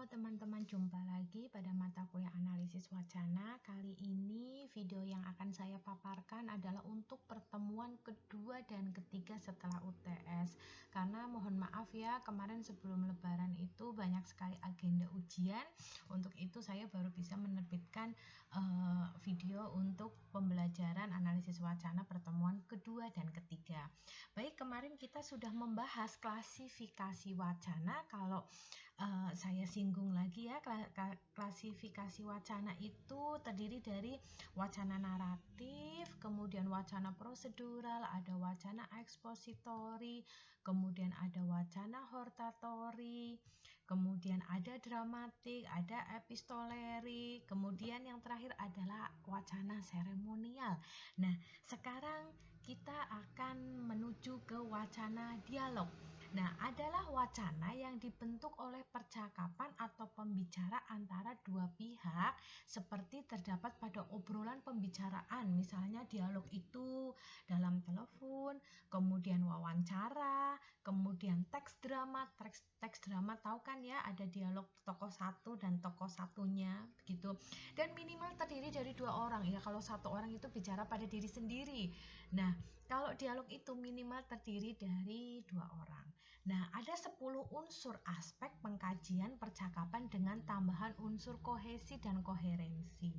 Halo teman-teman, jumpa lagi pada mata kuliah analisis wacana. Kali ini video yang akan saya paparkan adalah untuk pertemuan kedua dan ketiga setelah UTS. Karena mohon maaf ya, kemarin sebelum lebaran itu banyak sekali agenda ujian. Untuk itu saya baru bisa menerbitkan video untuk pembelajaran analisis wacana pertemuan kedua dan ketiga. Baik, kemarin kita sudah membahas klasifikasi wacana. Kalau saya singgung lagi ya, klasifikasi wacana itu terdiri dari wacana naratif, kemudian wacana prosedural, ada wacana ekspositori, kemudian ada wacana hortatori, kemudian ada dramatik, ada epistoleri, kemudian yang terakhir adalah wacana seremonial. Nah, sekarang kita akan menuju ke wacana dialog. Nah, adalah wacana yang dibentuk oleh percakapan atau pembicara antara dua pihak seperti terdapat pada obrolan pembicaraan. Misalnya dialog itu dalam telepon, kemudian wawancara, kemudian teks drama. Teks drama tahu kan ya, ada dialog tokoh satu dan tokoh satunya begitu. Dan minimal terdiri dari dua orang ya, kalau satu orang itu bicara pada diri sendiri. Nah, kalau dialog itu minimal terdiri dari dua orang. Nah, ada 10 unsur aspek pengkajian percakapan dengan tambahan unsur kohesi dan koherensi.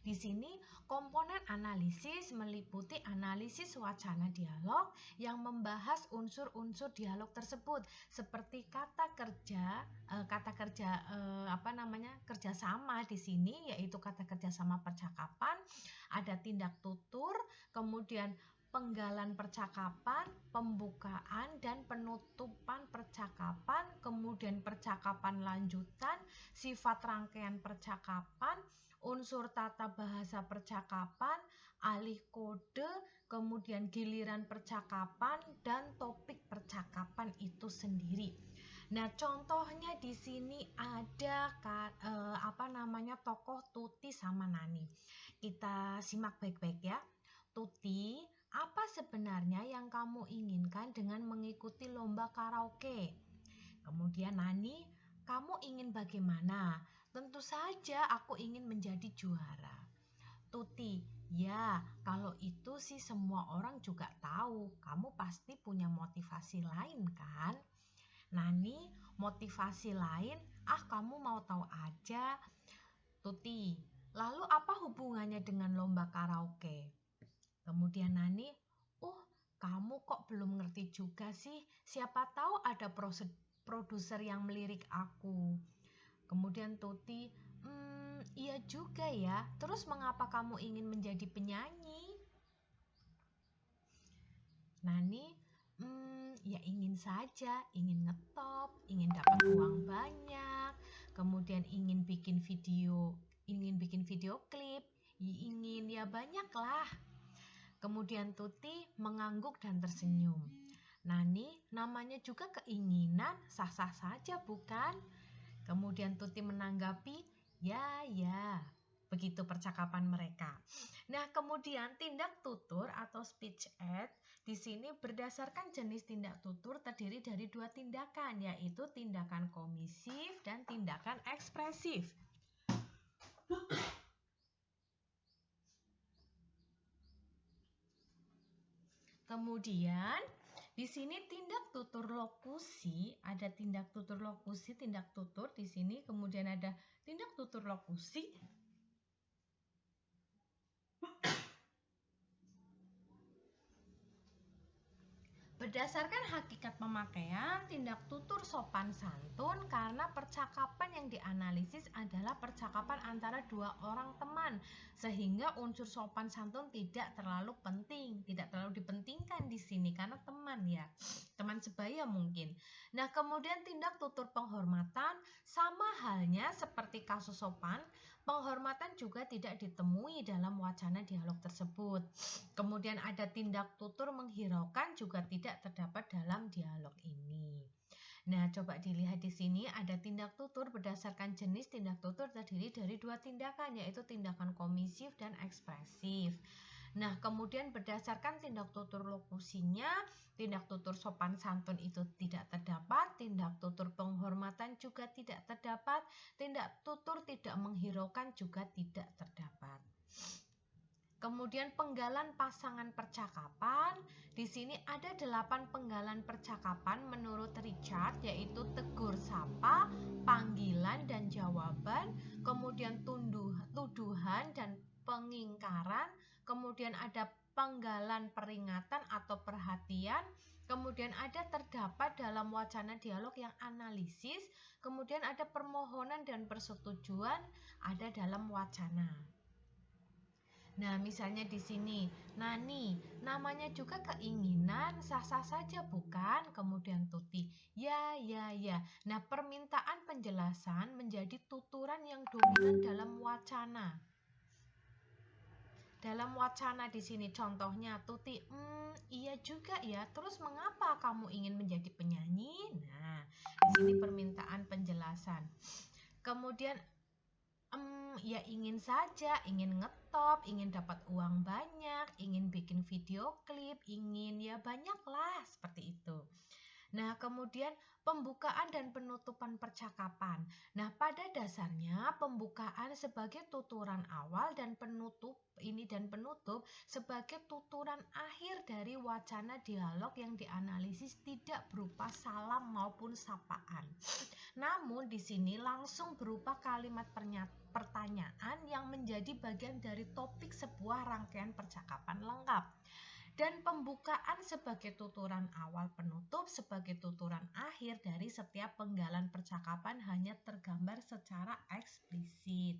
Di sini komponen analisis meliputi analisis wacana dialog yang membahas unsur-unsur dialog tersebut seperti kata kerja kerjasama di sini, yaitu kata kerjasama percakapan, ada tindak tutur, kemudian penggalan percakapan, pembukaan dan penutupan percakapan, kemudian percakapan lanjutan, sifat rangkaian percakapan, unsur tata bahasa percakapan, alih kode, kemudian giliran percakapan, dan topik percakapan itu sendiri. Nah, contohnya di sini ada tokoh Tuti sama Nani. Kita simak baik-baik ya. Tuti, apa sebenarnya yang kamu inginkan dengan mengikuti lomba karaoke? Kemudian Nani, kamu ingin bagaimana? Tentu saja aku ingin menjadi juara. Tuti, ya kalau itu sih semua orang juga tahu. Kamu pasti punya motivasi lain kan? Nani, motivasi lain? Kamu mau tahu aja. Tuti, lalu apa hubungannya dengan lomba karaoke? Kemudian Nani, kamu kok belum ngerti juga sih? Siapa tahu ada produser yang melirik aku. Kemudian Tuti, iya juga ya. Terus mengapa kamu ingin menjadi penyanyi? Nani, ya ingin saja, ingin ngetop, ingin dapat uang banyak, kemudian ingin bikin video klip, ingin ya banyak lah. Kemudian Tuti mengangguk dan tersenyum. Nani, namanya juga keinginan, sah-sah saja bukan? Kemudian Tuti menanggapi, ya. Begitu percakapan mereka. Nah, kemudian tindak tutur atau speech aid di sini berdasarkan jenis tindak tutur terdiri dari dua tindakan, yaitu tindakan komisif dan tindakan ekspresif. Kemudian di sini tindak tutur lokusi, ada tindak tutur lokusi, tindak tutur di sini, kemudian ada tindak tutur lokusi. Berdasarkan hakikat pemakaian, tindak tutur sopan santun karena percakapan yang dianalisis adalah percakapan antara dua orang teman, sehingga unsur sopan santun tidak terlalu penting, tidak terlalu dipentingkan di sini karena teman ya, teman sebaya mungkin. Nah, kemudian tindak tutur penghormatan sama halnya seperti kasus sopan, penghormatan juga tidak ditemui dalam wacana dialog tersebut. Kemudian ada tindak tutur menghiraukan juga tidak terdapat dalam dialog ini. Nah, coba dilihat di sini ada tindak tutur berdasarkan jenis tindak tutur terdiri dari dua tindakan, yaitu tindakan komisif dan ekspresif. Nah, kemudian berdasarkan tindak tutur lokusinya, tindak tutur sopan santun itu tidak terdapat, tindak tutur penghormatan juga tidak terdapat, tindak tutur tidak menghiraukan juga tidak terdapat. Kemudian penggalan pasangan percakapan. Di sini ada 8 penggalan percakapan menurut Richard, yaitu tegur sapa, panggilan dan jawaban, kemudian tuduhan dan pengingkaran, kemudian ada penggalan peringatan atau perhatian, kemudian ada terdapat dalam wacana dialog yang analisis, kemudian ada permohonan dan persetujuan ada dalam wacana. Nah, misalnya di sini, Nani, namanya juga keinginan, sah-sah saja bukan? Kemudian Tuti, ya, ya, ya. Nah, permintaan penjelasan menjadi tuturan yang dominan dalam wacana. Dalam wacana di sini contohnya Tuti, iya juga ya. Terus mengapa kamu ingin menjadi penyanyi? Nah, di sini permintaan penjelasan. Kemudian ya ingin saja, ingin ngetop, ingin dapat uang banyak, ingin bikin video klip, ingin ya banyaklah seperti itu. Nah, kemudian pembukaan dan penutupan percakapan. Nah, pada dasarnya pembukaan sebagai tuturan awal dan penutup sebagai tuturan akhir dari wacana dialog yang dianalisis tidak berupa salam maupun sapaan. Namun di sini langsung berupa kalimat pertanyaan yang menjadi bagian dari topik sebuah rangkaian percakapan lengkap. Dan pembukaan sebagai tuturan awal, penutup sebagai tuturan akhir dari setiap penggalan percakapan hanya tergambar secara eksplisit.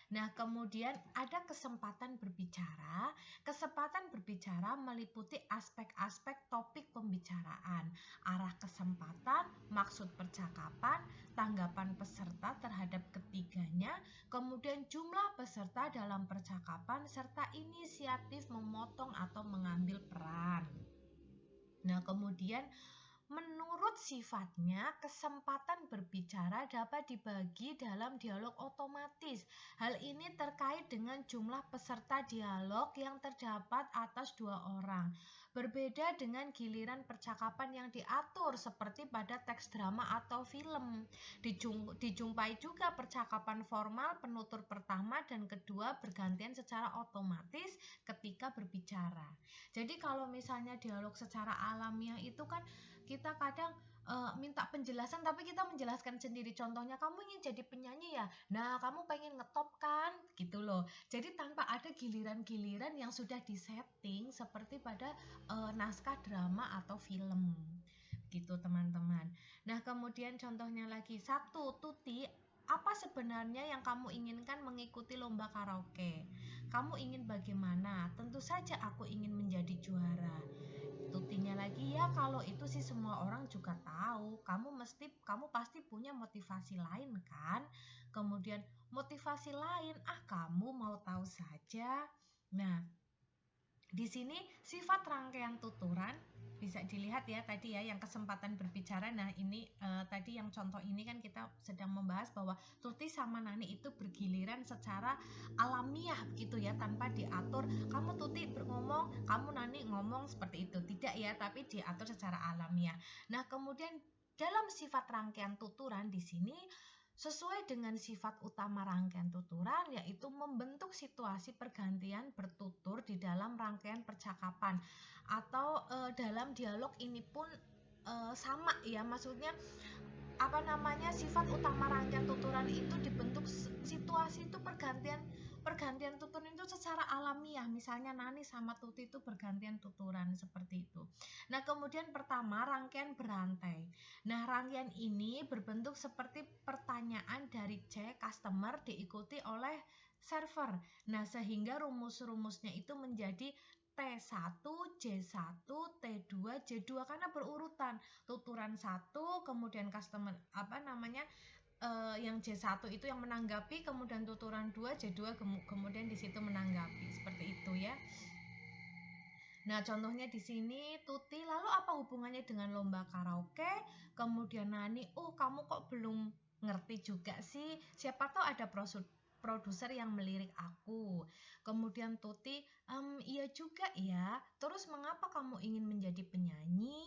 Nah, kemudian ada kesempatan berbicara. Kesempatan berbicara meliputi aspek-aspek topik pembicaraan, arah kesempatan, maksud percakapan, tanggapan peserta terhadap ketiganya, kemudian jumlah peserta dalam percakapan, serta inisiatif memotong atau mengambil peran. Nah, kemudian menurut sifatnya, kesempatan berbicara dapat dibagi dalam dialog otomatis. Hal ini terkait dengan jumlah peserta dialog yang terdapat atas 2 orang. Berbeda dengan giliran percakapan yang diatur seperti pada teks drama atau film. Dijumpai juga percakapan formal penutur pertama dan kedua bergantian secara otomatis ketika berbicara. Jadi kalau misalnya dialog secara alamiah itu kan kita kadang minta penjelasan tapi kita menjelaskan sendiri. Contohnya kamu ingin jadi penyanyi ya, nah kamu pengen ngetop kan, gitu loh. Jadi tanpa ada giliran-giliran yang sudah disetting seperti pada naskah drama atau film, gitu teman-teman. Nah kemudian contohnya lagi, 1. Tuti, apa sebenarnya yang kamu inginkan mengikuti lomba karaoke? Kamu ingin bagaimana? Tentu saja aku ingin menjadi juara. Tutinya lagi, ya kalau itu sih semua orang juga tahu, kamu pasti punya motivasi lain kan. Kemudian motivasi lain, kamu mau tahu saja. Nah, di sini sifat rangkaian tuturan bisa dilihat ya tadi ya, yang kesempatan berbicara. Nah ini tadi yang contoh ini kan kita sedang membahas bahwa Tuti sama Nani itu bergiliran secara alamiah gitu ya, tanpa diatur. Kamu Tuti ngomong, kamu Nani ngomong, seperti itu tidak ya, tapi diatur secara alamiah. Nah kemudian dalam sifat rangkaian tuturan di sini sesuai dengan sifat utama rangkaian tuturan, yaitu membentuk situasi pergantian bertutur di dalam rangkaian percakapan atau dalam dialog ini pun sama ya, maksudnya sifat utama rangkaian tuturan itu dibentuk situasi itu pergantian tuturan itu secara alamiah. Misalnya Nani sama Tuti itu bergantian tuturan seperti itu. Nah kemudian pertama, rangkaian berantai. Nah rangkaian ini berbentuk seperti pertanyaan dari C, customer, diikuti oleh server. Nah sehingga rumus-rumusnya itu menjadi T1, J1, T2, J2 karena berurutan. Tuturan 1, kemudian customer yang J1 itu yang menanggapi, kemudian tuturan 2, J2 kemudian di situ menanggapi, seperti itu ya. Nah, contohnya di sini Tuti, lalu apa hubungannya dengan lomba karaoke? Kemudian Nani, kamu kok belum ngerti juga sih? Siapa tahu ada produser yang melirik aku. Kemudian Tuti, iya juga ya. Terus mengapa kamu ingin menjadi penyanyi?